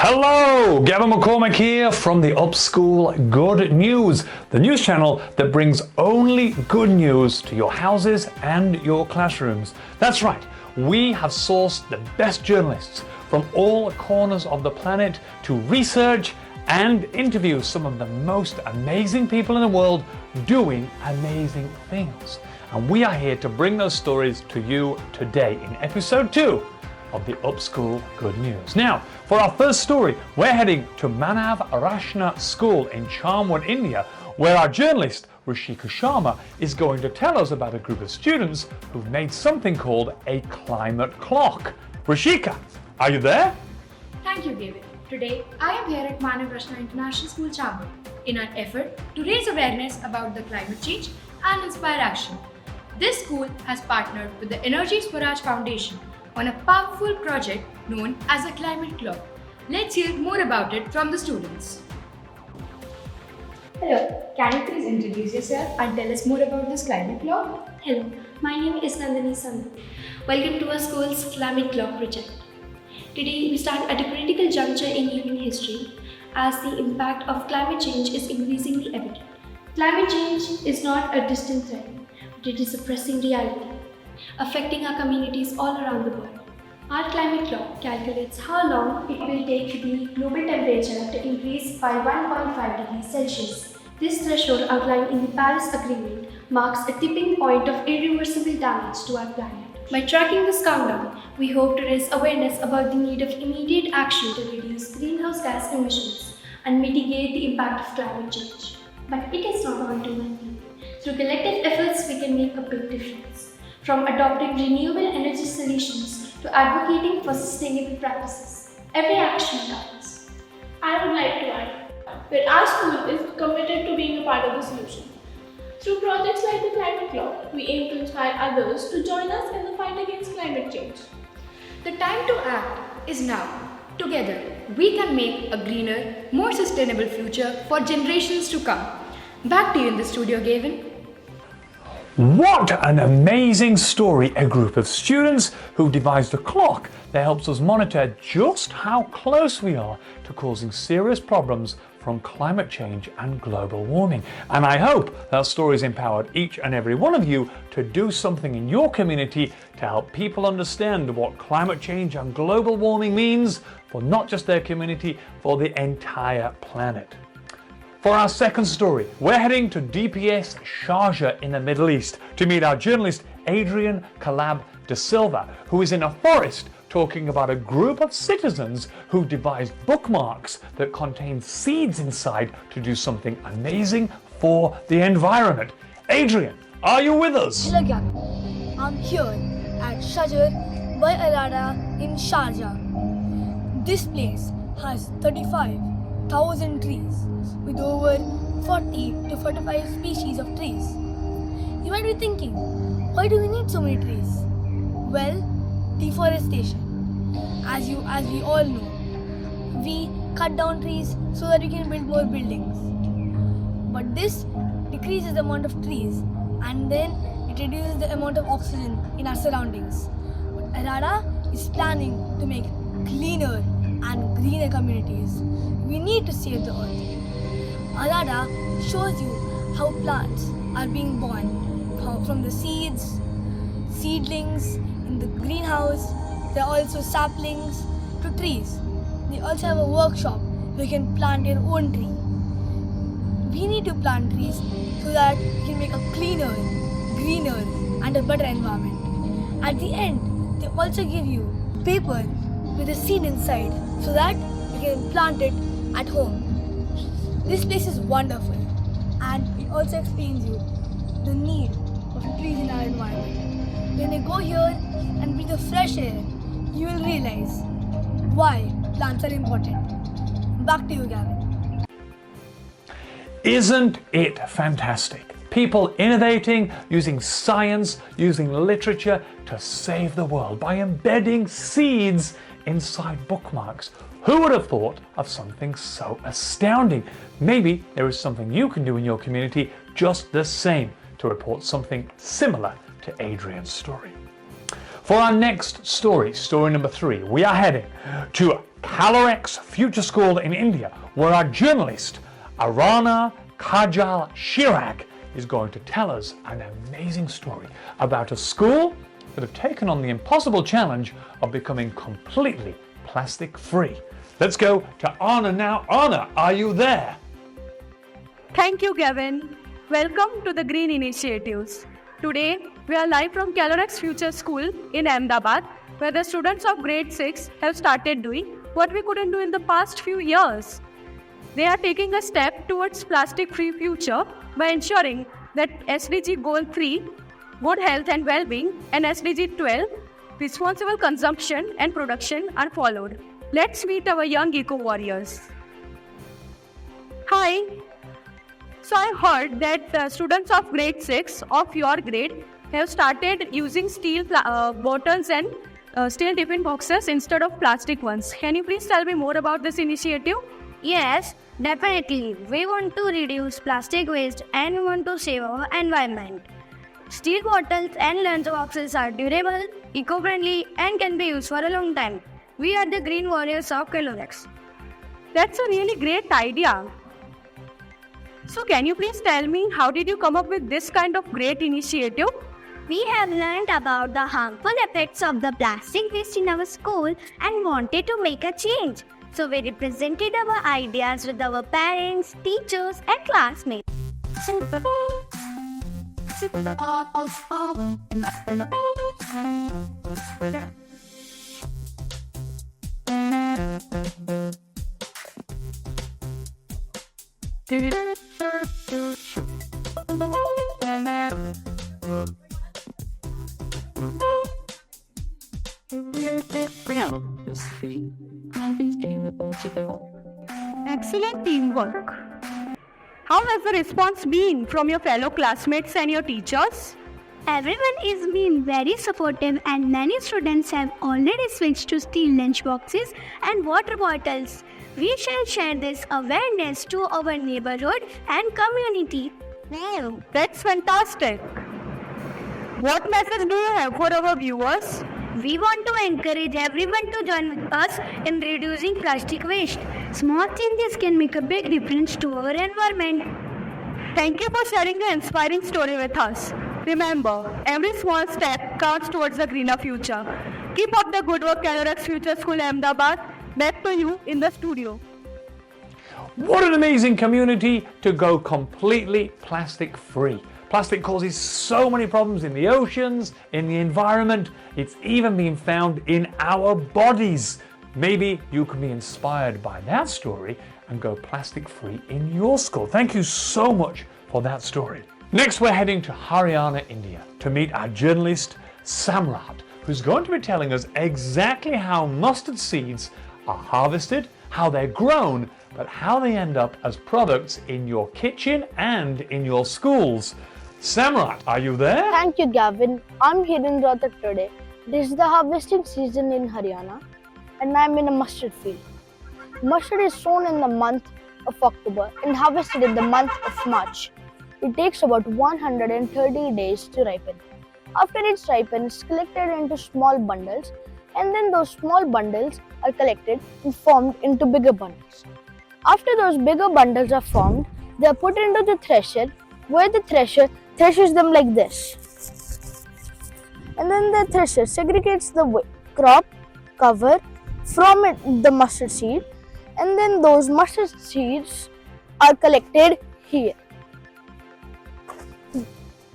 Hello, Gavin McCormick here from the Upschool Good News, the news channel that brings only good news to your houses and your classrooms. That's right, we have sourced the best journalists from all corners of the planet to research and interview some of the most amazing people in the world doing amazing things. And we are here to bring those stories to you today in episode 2 of the Upschool Good News. Now, for our first story, we're heading to Manav Rashna School in Charmwood, India, where our journalist Rishika Sharma is going to tell us about a group of students who've made something called a climate clock. Rishika, are you there? Thank you, David. Today, I am here at Manav Rashna International School, Charmwood, in an effort to raise awareness about the climate change and inspire action. This school has partnered with the Energy Swaraj Foundation on a powerful project known as a climate clock. Let's hear more about it from the students. Hello, can you please introduce yourself and tell us more about this climate clock? Hello, my name is Nandini Sandhu. Welcome to our school's climate clock project. Today we stand at a critical juncture in human history as the impact of climate change is increasingly evident. Climate change is not a distant threat, but it is a pressing reality, affecting our communities all around the world. Our climate clock calculates how long it will take the global temperature to increase by 1.5 degrees Celsius. This threshold outlined in the Paris Agreement marks a tipping point of irreversible damage to our planet. By tracking this countdown, we hope to raise awareness about the need of immediate action to reduce greenhouse gas emissions and mitigate the impact of climate change. But it is not all too many. Through collective efforts, we can make a big difference. From adopting renewable energy solutions to advocating for sustainable practices, every action counts. I would like to add that our school is committed to being a part of the solution. Through projects like the Climate Clock, we aim to inspire others to join us in the fight against climate change. The time to act is now. Together, we can make a greener, more sustainable future for generations to come. Back to you in the studio, Gavin. What an amazing story. A group of students who devised a clock that helps us monitor just how close we are to causing serious problems from climate change and global warming. And I hope that story has empowered each and every one of you to do something in your community to help people understand what climate change and global warming means for not just their community, for the entire planet. For our second story, we're heading to DPS Sharjah in the Middle East to meet our journalist Adrian Calab de Silva, who is in a forest talking about a group of citizens who devised bookmarks that contain seeds inside to do something amazing for the environment. Adrian, are you with us? Hello Gavin, I'm here at Shajar by Arada in Sharjah. This place has 35,000 trees with over 40 to 45 species of trees. You might be thinking, why do we need so many trees? Well, deforestation. As we all know, we cut down trees so that we can build more buildings. But this decreases the amount of trees and then it reduces the amount of oxygen in our surroundings. But Arada is planning to make cleaner and greener communities. We need to save the earth. Arada shows you how plants are being born from the seedlings in the greenhouse. There are also saplings to trees. They also have a workshop where you can plant your own tree. We need to plant trees so that we can make a cleaner, greener and a better environment. At the end, they also give you paper with a seed inside so that you can plant it at home. This place is wonderful and it also explains you the need of trees in our environment. When you go here and breathe the fresh air, you will realize why plants are important. Back to you, Gavin. Isn't it fantastic? People innovating, using science, using literature to save the world by embedding seeds inside bookmarks. Who would have thought of something so astounding? Maybe there is something you can do in your community just the same to report something similar to Adrian's story. For our next story, story number 3, we are heading to Calorex Future School in India, where our journalist Arana Kajal Chirag is going to tell us an amazing story about a school that have taken on the impossible challenge of becoming completely plastic free. Let's go to Anna now. Anna, are you there? Thank you, Gavin. Welcome to the Green Initiatives. Today, we are live from Calorex Future School in Ahmedabad, where the students of grade 6 have started doing what we couldn't do in the past few years. They are taking a step towards plastic-free future by ensuring that SDG Goal 3, good health and well-being, and SDG 12, responsible consumption and production, are followed. Let's meet our young eco-warriors. Hi. So I heard that students of grade 6 of your grade have started using steel bottles and steel tiffin boxes instead of plastic ones. Can you please tell me more about this initiative? Yes, definitely. We want to reduce plastic waste and we want to save our environment. Steel bottles and lunch boxes are durable, eco-friendly and can be used for a long time. We are the green warriors of Calorex. That's a really great idea. So can you please tell me, how did you come up with this kind of great initiative? We have learned about the harmful effects of the plastic waste in our school and wanted to make a change. So we represented our ideas with our parents, teachers and classmates. Excellent teamwork. How has the response been from your fellow classmates and your teachers? Everyone is being very supportive and many students have already switched to steel lunch boxes and water bottles. We shall share this awareness to our neighborhood and community. Wow, that's fantastic. What message do you have for our viewers? We want to encourage everyone to join with us in reducing plastic waste. Small changes can make a big difference to our environment. Thank you for sharing the inspiring story with us. Remember, every small step counts towards a greener future. Keep up the good work, Calorex Future School Ahmedabad. Back to you in the studio. What an amazing community to go completely plastic free. Plastic causes so many problems in the oceans, in the environment. It's even been found in our bodies. Maybe you can be inspired by that story and go plastic free in your school. Thank you so much for that story. Next, we're heading to Haryana, India to meet our journalist Samrat, who's going to be telling us exactly how mustard seeds are harvested, how they're grown, but how they end up as products in your kitchen and in your schools. Samrat, are you there? Thank you, Gavin. I'm here in Rohtak today. This is the harvesting season in Haryana and I'm in a mustard field. Mustard is sown in the month of October and harvested in the month of March. It takes about 130 days to ripen. After it's ripened, it's collected into small bundles and then those small bundles are collected and formed into bigger bundles. After those bigger bundles are formed, they are put into the thresher where the thresher threshes them like this. And then the thresher segregates the crop cover from the mustard seed and then those mustard seeds are collected here.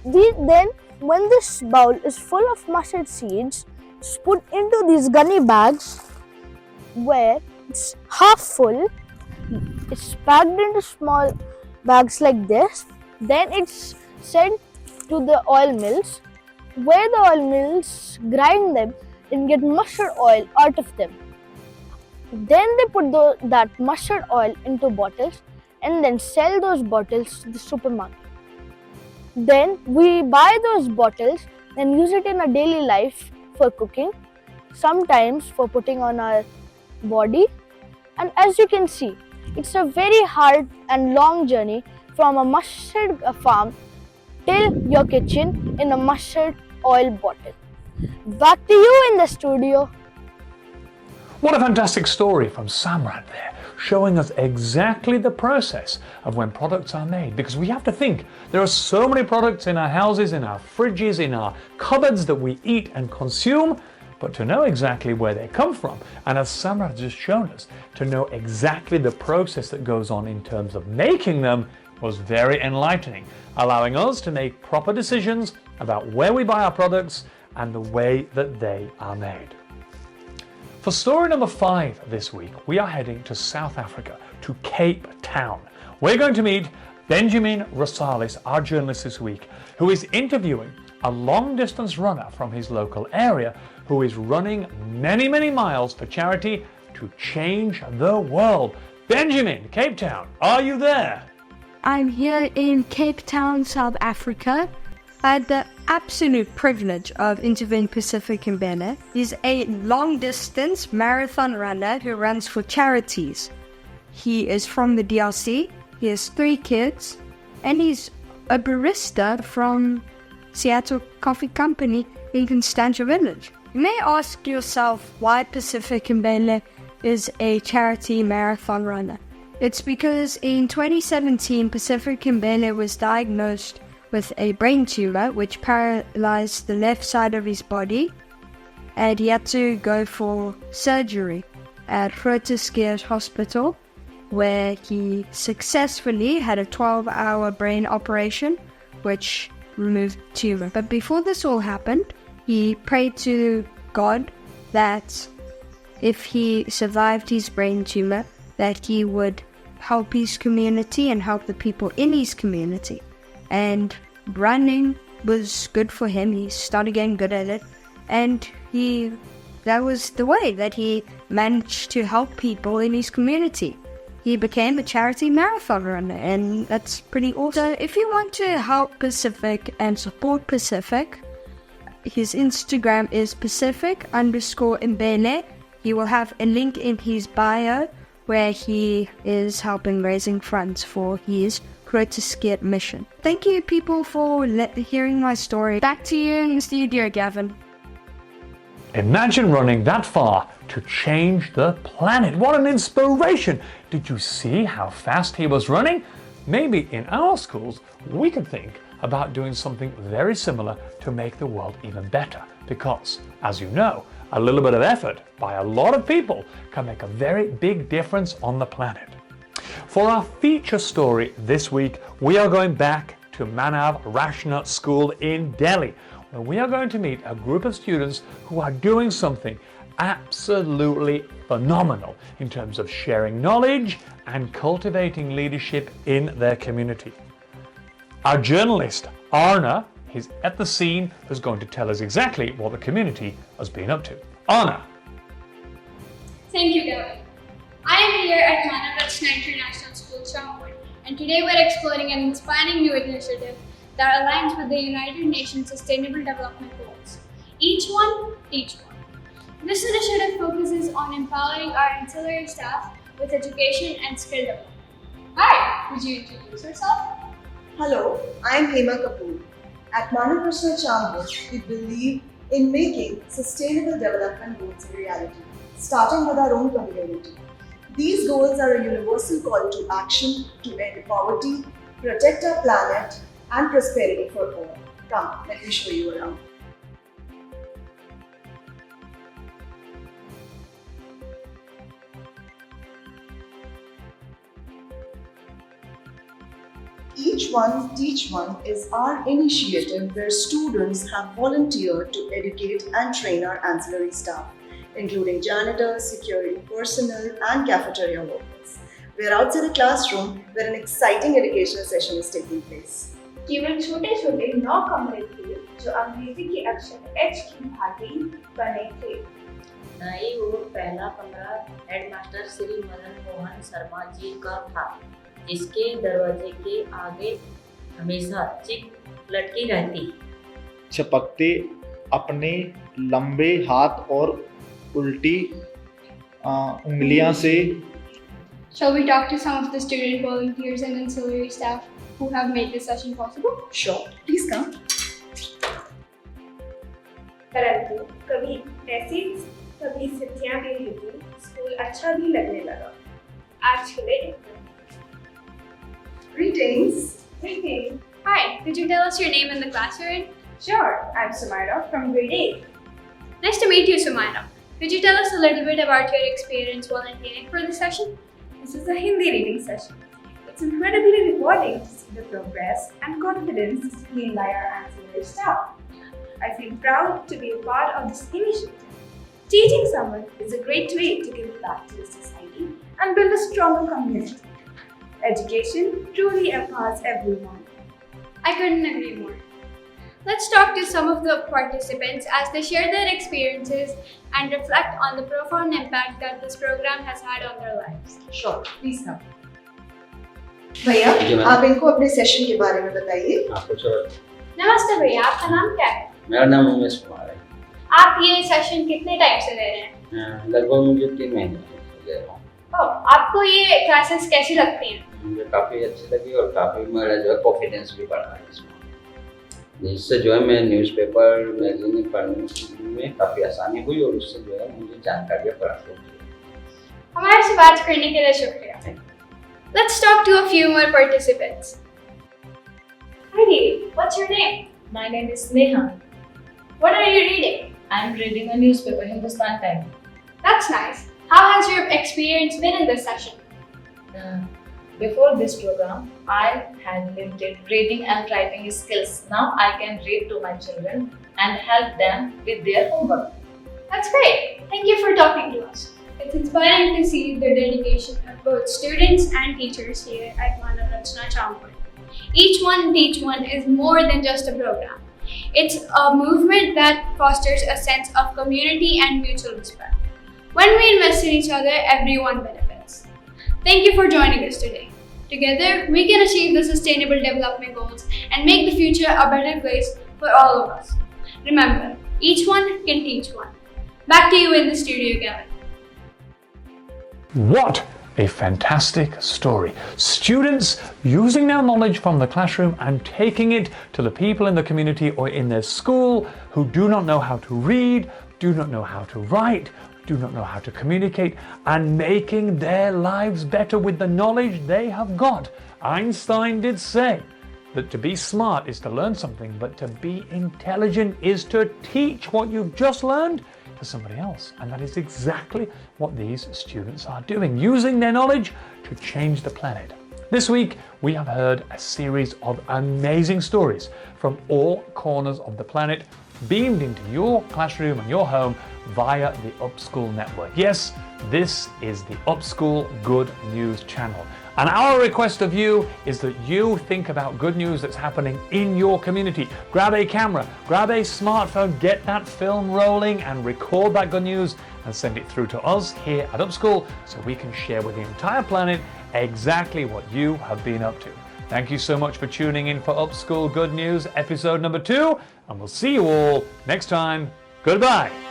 Then when this bowl is full of mustard seeds, it's put into these gunny bags where it's half full. It's packed into small bags like this. Then it's sent to the oil mills where the oil mills grind them and get mustard oil out of them. Then they put that mustard oil into bottles and then sell those bottles to the supermarket. Then we buy those bottles and use it in our daily life for cooking, sometimes for putting on our body. And as you can see, it's a very hard and long journey from a mustard farm till your kitchen in a mustard oil bottle. Back to you in the studio. What a fantastic story from Samrat there, showing us exactly the process of when products are made. Because we have to think, there are so many products in our houses, in our fridges, in our cupboards that we eat and consume, but to know exactly where they come from, and as Samrat has just shown us, to know exactly the process that goes on in terms of making them was very enlightening, allowing us to make proper decisions about where we buy our products and the way that they are made. For story number 5 this week, we are heading to South Africa, to Cape Town. We're going to meet Benjamin Rosales, our journalist this week, who is interviewing a long-distance runner from his local area who is running many, many miles for charity to change the world. Benjamin, Cape Town, are you there? I'm here in Cape Town, South Africa. I had the absolute privilege of interviewing Pacific Mbele. He's a long-distance marathon runner who runs for charities. He is from the DRC, he has 3 kids, and he's a barista from Seattle Coffee Company in Constantia Village. You may ask yourself why Pacific Mbele is a charity marathon runner. It's because in 2017, Pacific Mbele was diagnosed with a brain tumor which paralyzed the left side of his body, and he had to go for surgery at Groote Schuur Hospital, where he successfully had a 12-hour brain operation which removed the tumor. But before this all happened, he prayed to God that if he survived his brain tumor, that he would help his community and help the people in his community. And running was good for him. He started getting good at it, and that was the way that he managed to help people in his community. He became a charity marathon runner, and that's pretty awesome. So if you want to help Pacific and support Pacific, his Instagram is Pacific_Mbele. He will have a link in his bio where he is helping raising funds for his Groote Schuur mission. Thank you, people, for hearing my story. Back to you in the studio, Gavin. Imagine running that far to change the planet. What an inspiration! Did you see how fast he was running? Maybe in our schools we could think about doing something very similar to make the world even better. Because, as you know, a little bit of effort by a lot of people can make a very big difference on the planet. For our feature story this week, we are going back to Manav Rashna School in Delhi, where we are going to meet a group of students who are doing something absolutely phenomenal in terms of sharing knowledge and cultivating leadership in their community. Our journalist, Arna, is at the scene, who's going to tell us exactly what the community has been up to. Arna. Thank you, Gavin. I am here at Manav Rashna International School, Chambord, and today we're exploring an inspiring new initiative that aligns with the United Nations Sustainable Development Goals. Each one, teach one. This initiative focuses on empowering our ancillary staff with education and skill development. Hi, would you introduce yourself? Hello, I am Hema Kapoor. At Manav Rashna Chambord, we believe in making sustainable development goals a reality, starting with our own community. These goals are a universal call to action to end poverty, protect our planet, and prosperity for all. Come, let me show you around. Each One, Teach One is our initiative where students have volunteered to educate and train our ancillary staff, including janitors, security personnel, and cafeteria workers. We are outside a classroom where an exciting educational session is taking place. केवल छोटे-छोटे 9 कमरे थे जो अंग्रेजी के अक्षर H की भांति बने थे। नई और पहला कमरा हेडमास्टर श्री मदन मोहन शर्मा जी का था, जिसके दरवाजे के आगे हमेशा चिक लटकी रहती। चपकते अपने लंबे हाथ और उल्टी उंगलियां से। Shall we talk to some of the student volunteers and ancillary staff who have made this session possible? Sure, please come. परंतु कभी ऐसी स्थितियां भी हुई स्कूल अच्छा भी लगने लगा। आज खुले Greetings. Greetings. Hi, could you tell us your name and the class you're in? Sure, I'm Sumaira from grade 8. Nice to meet you, Sumaira. Could you tell us a little bit about your experience volunteering for this session? This is a Hindi reading session. It's incredibly rewarding to see the progress and confidence displayed by our ancillary staff. I feel proud to be a part of this initiative. Teaching someone is a great way to give back to the society and build a stronger community. Education truly empowers everyone. I couldn't agree more. Let's talk to some of the participants as they share their experiences and reflect on the profound impact that this program has had on their lives. Sure, please come. भैया आप इनको अपने session के बारे में बताइए। नमस्ते भैया, आपका नाम क्या है? मेरा नाम उमेश कुमार है। आप ये सेशन कितने टाइम से ले रहे हैं? लगभग मुझे 3 महीने ले रहा हूँ। आपको ये क्लासेस कैसी लगती हैं? मुझे काफ़ी अच्छी लगी और काफ़ी मेरा जो है कॉन्फिडेंस भी बढ़ा है इसमें। इससे जो है मैं न्यूज़पेपर मैगजीन पढ़ने में काफ़ी आसानी हुई और उससे जो है मुझे जानकारियाँ प्राप्त हुई। हमारे से बात करने के लिए शुक्रिया। Let's talk to a few more participants. Hi Devi, what's your name? My name is Neha. What are you reading? I am reading a newspaper, Hindustan Times. That's nice. How has your experience been in this session? Before this program, I had limited reading and writing skills. Now I can read to my children and help them with their homework. That's great. Thank you for talking to us. It's inspiring to see the dedication of both students and teachers here at Manavratna Champur. Each one Teach One is more than just a program. It's a movement that fosters a sense of community and mutual respect. When we invest in each other, everyone benefits. Thank you for joining us today. Together, we can achieve the sustainable development goals and make the future a better place for all of us. Remember, each one can teach one. Back to you in the studio, Gavin. What a fantastic story. Students using their knowledge from the classroom and taking it to the people in the community or in their school who do not know how to read, do not know how to write, do not know how to communicate, and making their lives better with the knowledge they have got. Einstein did say that to be smart is to learn something, but to be intelligent is to teach what you've just learned to somebody else. And that is exactly what these students are doing, using their knowledge to change the planet. This week, we have heard a series of amazing stories from all corners of the planet, beamed into your classroom and your home via the Upschool network. Yes, this is the Upschool Good News channel. And our request of you is that you think about good news that's happening in your community. Grab a camera, grab a smartphone, get that film rolling and record that good news and send it through to us here at Upschool so we can share with the entire planet exactly what you have been up to. Thank you so much for tuning in for Upschool Good News episode number 2, and we'll see you all next time. Goodbye.